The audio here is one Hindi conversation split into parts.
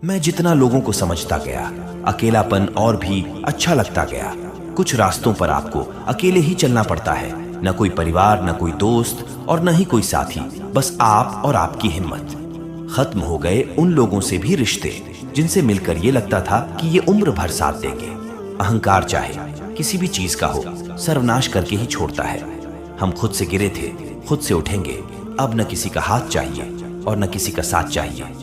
मैं जितना लोगों को समझता गया, अकेलापन और भी अच्छा लगता गया। कुछ रास्तों पर आपको अकेले ही चलना पड़ता है, न कोई परिवार, न कोई दोस्त और न ही कोई साथी, बस आप और आपकी हिम्मत। खत्म हो गए उन लोगों से भी रिश्ते जिनसे मिलकर ये लगता था कि ये उम्र भर साथ देंगे। अहंकार चाहे किसी भी चीज का हो, सर्वनाश करके ही छोड़ता है। हम खुद से गिरे थे, खुद से उठेंगे। अब न किसी का हाथ चाहिए और न किसी का साथ चाहिए।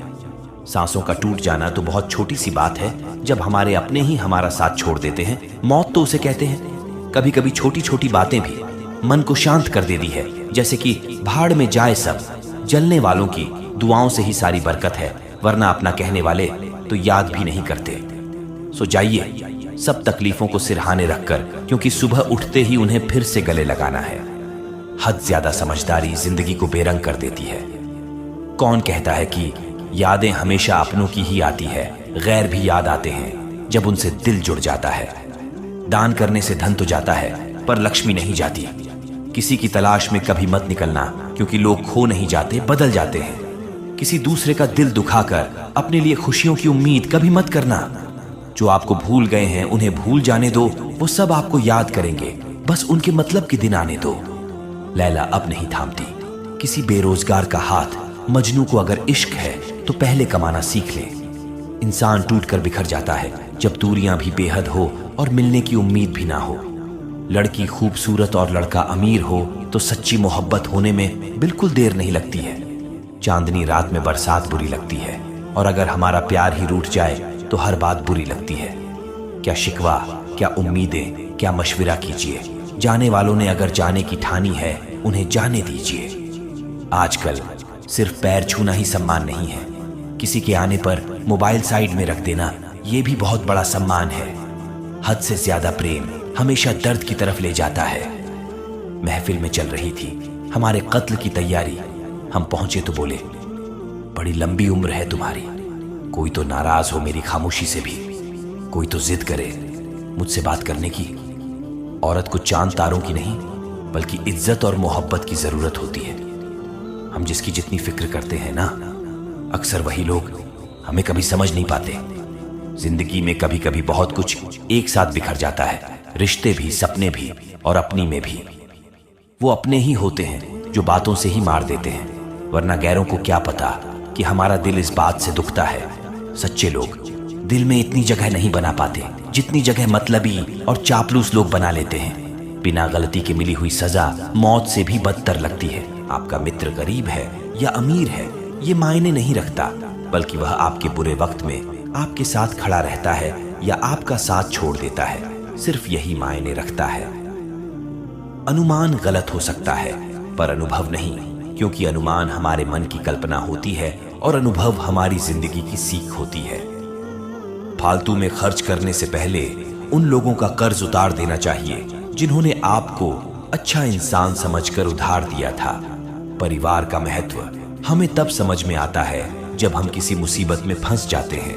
सांसों का टूट जाना तो बहुत छोटी सी बात है जब हमारे अपने ही हमारा साथ छोड़ देते हैं। मौत तो उसे कहते हैं। कभी कभी छोटी छोटी बातें भी मन को शांत कर देती है, जैसे कि भाड़ में जाए सब, जलने वालों की दुआओं से ही सारी बरकत है, वरना अपना कहने वाले तो याद भी नहीं करते। सो जाइए सब तकलीफों को सिरहाने रखकर, क्योंकि सुबह उठते ही उन्हें फिर से गले लगाना है। हद ज्यादा समझदारी जिंदगी को बेरंग कर देती है। कौन कहता है कि यादें हमेशा अपनों की ही आती है? गैर भी याद आते हैं जब उनसे दिल जुड़ जाता है। दान करने से धन तो जाता है, पर लक्ष्मी नहीं जाती। किसी की तलाश में कभी मत निकलना, क्योंकि लोग खो नहीं जाते, बदल जाते हैं। किसी दूसरे का दिल दुखाकर अपने लिए खुशियों की उम्मीद कभी मत करना। जो आपको भूल गए हैं उन्हें भूल जाने दो, वो सब आपको याद करेंगे, बस उनके मतलब के दिन आने दो। लैला अब नहीं थामती किसी बेरोजगार का हाथ। मजनू को अगर इश्क है तो पहले कमाना सीख ले। इंसान टूटकर बिखर जाता है जब दूरियां भी बेहद हो और मिलने की उम्मीद भी ना हो। लड़की खूबसूरत और लड़का अमीर हो तो सच्ची मोहब्बत होने में बिल्कुल देर नहीं लगती है। चांदनी रात में बरसात बुरी लगती है, और अगर हमारा प्यार ही रूठ जाए तो हर बात बुरी लगती है। क्या शिकवा, क्या उम्मीदें, क्या मशविरा कीजिए। जाने वालों ने अगर जाने की ठानी है, उन्हें जाने दीजिए। आजकल सिर्फ पैर छूना ही सम्मान नहीं है। किसी के आने पर मोबाइल साइड में रख देना, यह भी बहुत बड़ा सम्मान है। हद से ज्यादा प्रेम हमेशा दर्द की तरफ ले जाता है। महफिल में चल रही थी हमारे कत्ल की तैयारी। हम पहुंचे तो बोले, बड़ी लंबी उम्र है तुम्हारी। कोई तो नाराज हो मेरी खामोशी से भी, कोई तो जिद करे मुझसे बात करने की। औरत को चांद तारों की नहीं, बल्कि इज्जत और मोहब्बत की जरूरत होती है। हम जिसकी जितनी फिक्र करते हैं ना, अक्सर वही लोग हमें कभी समझ नहीं पाते। जिंदगी में कभी कभी बहुत कुछ एक साथ बिखर जाता है, रिश्ते भी, सपने भी और अपनी में भी। वो अपने ही होते हैं जो बातों से ही मार देते हैं, वरना गैरों को क्या पता कि हमारा दिल इस बात से दुखता है। सच्चे लोग दिल में इतनी जगह नहीं बना पाते जितनी जगह मतलबी और चापलूस लोग बना लेते हैं। बिना गलती के मिली हुई सजा मौत से भी बदतर लगती है। आपका मित्र गरीब है या अमीर है, ये मायने नहीं रखता, बल्कि वह आपके बुरे वक्त में आपके साथ खड़ा रहता है या आपका साथ छोड़ देता है। सिर्फ यही मायने रखता है। अनुमान गलत हो सकता है, पर अनुभव नहीं, क्योंकि अनुमान हमारे मन की कल्पना होती है और अनुभव हमारी जिंदगी की सीख होती है। फालतू में खर्च करने से पहले उन लोगों का कर्ज उतार देना चाहिए जिन्होंने आपको अच्छा इंसान समझकर उधार दिया था। परिवार का महत्व हमें तब समझ में आता है जब हम किसी मुसीबत में फंस जाते हैं।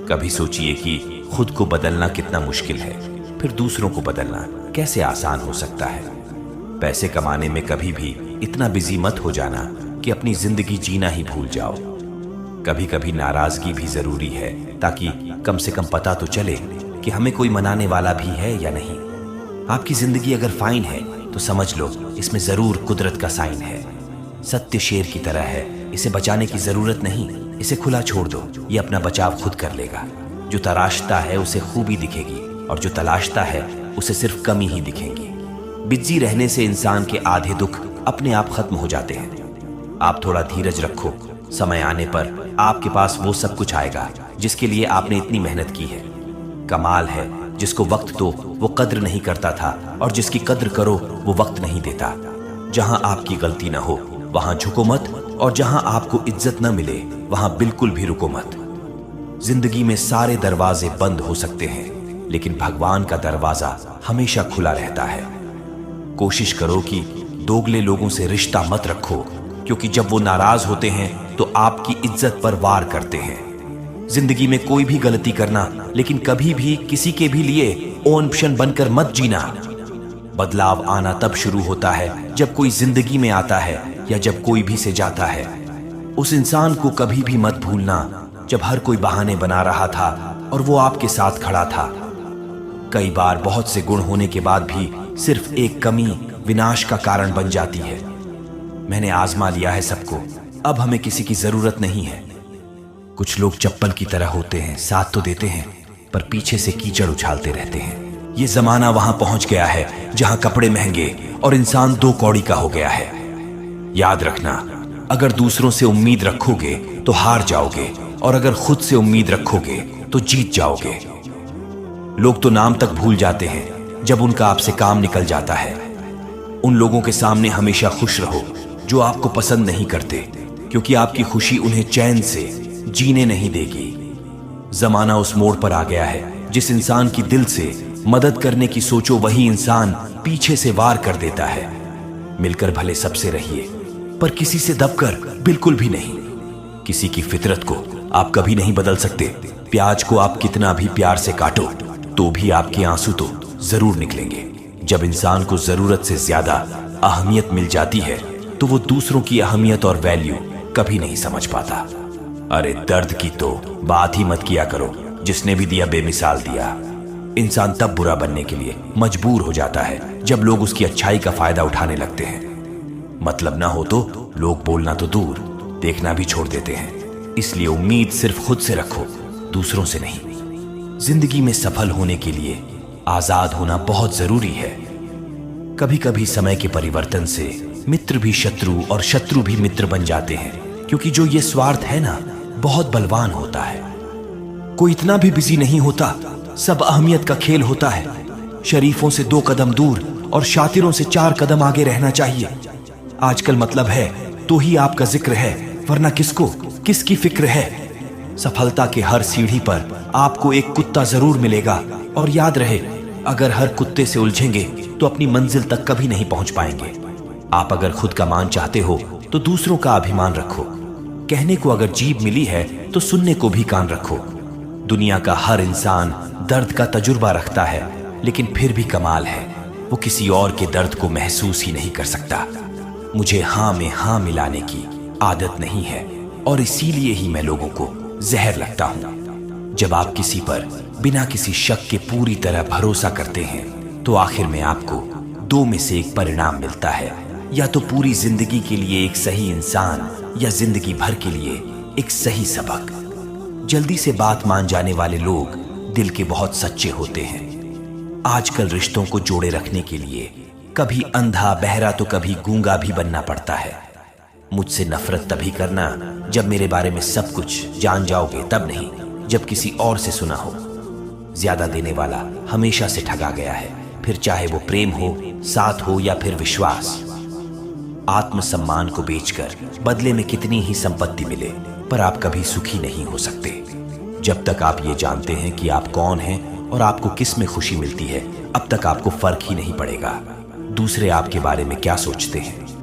कभी सोचिए कि खुद को बदलना कितना मुश्किल है, फिर दूसरों को बदलना कैसे आसान हो सकता है। पैसे कमाने में कभी भी इतना बिजी मत हो जाना कि अपनी जिंदगी जीना ही भूल जाओ। कभी कभी नाराजगी भी जरूरी है, ताकि कम से कम पता तो चले कि हमें कोई मनाने वाला भी है या नहीं। आपकी जिंदगी अगर फाइन है तो समझ लो इसमें जरूर कुदरत का साइन है। सत्य शेर की तरह है, इसे बचाने की जरूरत नहीं, इसे खुला छोड़ दो, ये अपना बचाव खुद कर लेगा। जो तराशता है उसे खूबी दिखेगी, और जो तलाशता है उसे सिर्फ कमी ही दिखेगी। बिजी रहने से इंसान के आधे दुख अपने आप खत्म हो जाते हैं। आप थोड़ा धीरज रखो, समय आने पर आपके पास वो सब कुछ आएगा जिसके लिए आपने इतनी मेहनत की है। कमाल है जिसको वक्त दो वो कद्र नहीं करता था, और जिसकी कद्र करो वो वक्त नहीं देता। जहां आपकी गलती ना हो वहां झुको मत, और जहां आपको इज्जत न मिले वहां बिल्कुल भी रुको मत। जिंदगी में सारे दरवाजे बंद हो सकते हैं, लेकिन भगवान का दरवाजा हमेशा खुला रहता है। कोशिश करो कि दोगले लोगों से रिश्ता मत रखो, क्योंकि जब वो नाराज होते हैं तो आपकी इज्जत पर वार करते हैं। जिंदगी में कोई भी गलती करना, लेकिन कभी भी किसी के भी लिए ऑप्शन बनकर मत जीना। बदलाव आना तब शुरू होता है जब कोई जिंदगी में आता है या जब कोई भी से जाता है। उस इंसान को कभी भी मत भूलना जब हर कोई बहाने बना रहा था और वो आपके साथ खड़ा था। कई बार बहुत से गुण होने के बाद भी सिर्फ एक कमी विनाश का कारण बन जाती है। मैंने आजमा लिया है सबको, अब हमें किसी की जरूरत नहीं है। कुछ लोग चप्पल की तरह होते हैं, साथ तो देते हैं पर पीछे से कीचड़ उछालते रहते हैं। ये जमाना वहां पहुंच गया है जहां कपड़े महंगे और इंसान दो कौड़ी का हो गया है। याद रखना, अगर दूसरों से उम्मीद रखोगे तो हार जाओगे और अगर खुद से उम्मीद रखोगे तो जीत जाओगे। लोग तो नाम तक भूल जाते हैं जब उनका आपसे काम निकल जाता है। उन लोगों के सामने हमेशा खुश रहो जो आपको पसंद नहीं करते, क्योंकि आपकी खुशी उन्हें चैन से जीने नहीं देगी। जमाना उस मोड़ पर आ गया है जिस इंसान की दिल से मदद करने की सोचो वही इंसान पीछे से वार कर देता है। मिलकर भले सबसे रहिए पर किसी से दबकर बिल्कुल भी नहीं। किसी की फितरत को आप कभी नहीं बदल सकते। प्याज को आप कितना भी प्यार से काटो तो भी आपके आंसू तो जरूर निकलेंगे। जब इंसान को जरूरत से ज्यादा अहमियत मिल जाती है तो वो दूसरों की अहमियत और वैल्यू कभी नहीं समझ पाता। अरे दर्द की तो बात ही मत किया करो, जिसने भी दिया बेमिसाल दिया। इंसान तब बुरा बनने के लिए मजबूर हो जाता है जब लोग उसकी अच्छाई का फायदा उठाने लगते हैं। मतलब ना हो तो लोग बोलना तो दूर, देखना भी छोड़ देते हैं। इसलिए उम्मीद सिर्फ खुद से रखो, दूसरों से नहीं। जिंदगी में सफल होने के लिए आजाद होना बहुत जरूरी है। कभी कभी समय के परिवर्तन से मित्र भी शत्रु और शत्रु भी मित्र बन जाते हैं, क्योंकि जो ये स्वार्थ है ना, बहुत बलवान होता है। कोई इतना भी बिजी नहीं होता, सब अहमियत का खेल होता है। शरीफों से 2 कदम दूर और शातिरों से 4 कदम आगे रहना चाहिए। आजकल मतलब है तो ही आपका जिक्र है, वरना किसको, किसकी फिक्र है। सफलता के हर सीढ़ी पर आपको एक कुत्ता जरूर मिलेगा, और याद रहे, अगर हर कुत्ते से उलझेंगे तो अपनी मंजिल तक कभी नहीं पहुंच पाएंगे। आप अगर खुद का मान चाहते हो तो दूसरों का अभिमान रखो। कहने को अगर जीभ मिली है तो सुनने को भी कान रखो। दुनिया का हर इंसान दर्द का तजुर्बा रखता है, लेकिन फिर भी कमाल है, वो किसी और के दर्द को महसूस ही नहीं कर सकता। मुझे हाँ में हाँ मिलाने की आदत नहीं है, और इसीलिए ही मैं लोगों को जहर लगता हूं। जब आप किसी पर बिना किसी शक के पूरी तरह भरोसा करते हैं तो आखिर में आपको 2 में से एक परिणाम मिलता है, या तो पूरी जिंदगी के लिए एक सही इंसान, या जिंदगी भर के लिए एक सही सबक। जल्दी से बात मान जाने वाले लोग दिल के बहुत सच्चे होते हैं। आजकल रिश्तों को जोड़े रखने के लिए कभी अंधा बहरा तो कभी गूंगा भी बनना पड़ता है। मुझसे नफरत तभी करना जब मेरे बारे में सब कुछ जान जाओगे, तब नहीं जब किसी और से सुना हो। ज्यादा देने वाला हमेशा से ठगा गया है, फिर चाहे वो प्रेम हो, साथ हो या फिर विश्वास। आत्मसम्मान को बेचकर बदले में कितनी ही संपत्ति मिले, पर आप कभी सुखी नहीं हो सकते। जब तक आप ये जानते हैं कि आप कौन हैं और आपको किस में खुशी मिलती है, अब तक आपको फर्क ही नहीं पड़ेगा दूसरे आपके बारे में क्या सोचते हैं।